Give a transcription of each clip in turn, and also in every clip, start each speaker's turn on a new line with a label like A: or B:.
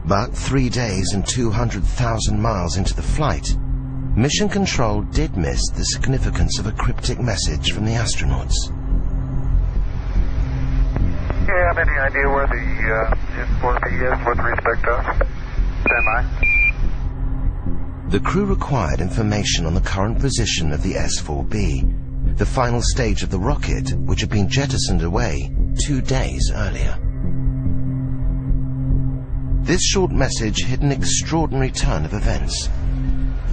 A: But 3 days and 200,000 miles into the flight, Mission Control did miss the significance of a cryptic message from the astronauts.
B: Do you have any idea where the S4B is with respect to us? Stand by.
A: The crew required information on the current position of the S4B, the final stage of the rocket which had been jettisoned away 2 days earlier. This short message hid an extraordinary turn of events.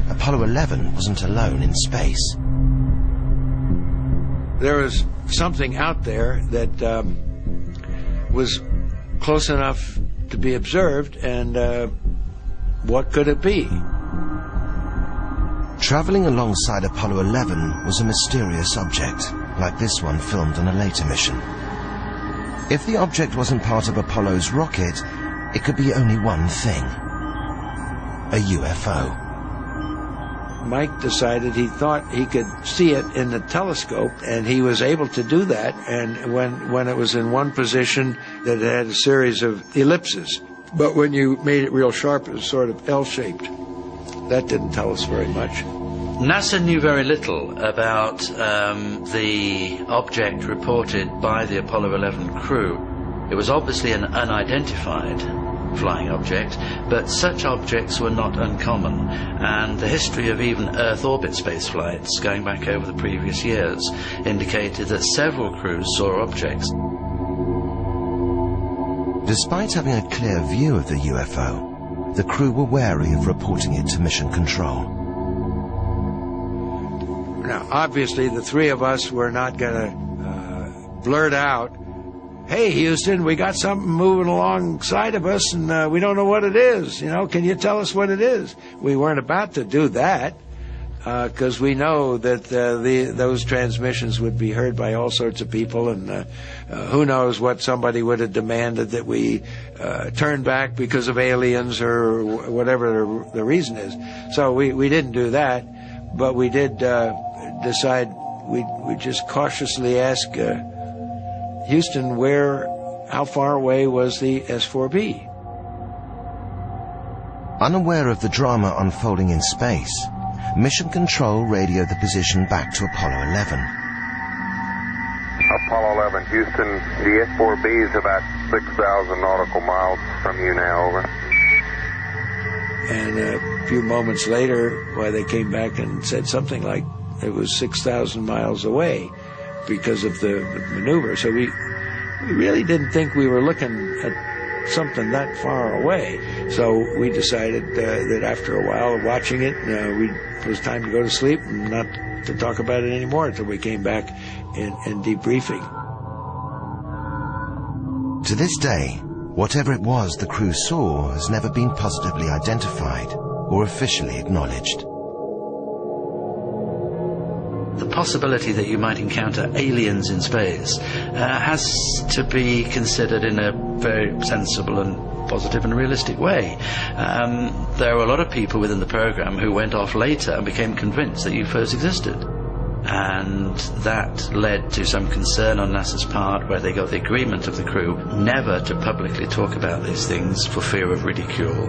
A: Apollo 11 wasn't alone in space.
C: There was something out there that was close enough to be observed, and what could it be?
A: Traveling alongside Apollo 11 was a mysterious object, like this one filmed on a later mission. If the object wasn't part of Apollo's rocket, it could be only one thing: a UFO.
C: Mike decided he thought he could see it in the telescope, and he was able to do that. And when it was in one position, that it had a series of ellipses. But when you made it real sharp, it was sort of L-shaped. That didn't tell us very much.
D: NASA knew very little about the object reported by the Apollo 11 crew. It was obviously an unidentified flying object, but such objects were not uncommon, and the history of even Earth orbit space flights going back over the previous years indicated that several crews saw objects.
A: Despite having a clear view of the UFO, the crew were wary of reporting it to Mission Control.
C: Now, obviously, the three of us were not going to blurt out, "Hey, Houston, we got something moving alongside of us, and we don't know what it is. You know, can you tell us what it is?" We weren't about to do that, because we know that those transmissions would be heard by all sorts of people, and who knows what somebody would have demanded that we turn back because of aliens or whatever the reason is. So we didn't do that, but we did decide we'd just cautiously ask Houston, how far away was the S4B?
A: Unaware of the drama unfolding in space, Mission Control radioed the position back to Apollo 11.
B: Apollo 11, Houston, the S4B is about 6,000 nautical miles from you now, over.
C: And a few moments later, they came back and said something like it was 6,000 miles away because of the maneuver. So we really didn't think we were looking at something that far away. So we decided that after a while of watching it, it was time to go to sleep and not to talk about it anymore until we came back in debriefing.
A: To this day, whatever it was the crew saw has never been positively identified or officially acknowledged.
D: The possibility that you might encounter aliens in space has to be considered in a very sensible and positive and realistic way. There were a lot of people within the program who went off later and became convinced that UFOs existed. And that led to some concern on NASA's part, where they got the agreement of the crew never to publicly talk about these things for fear of ridicule.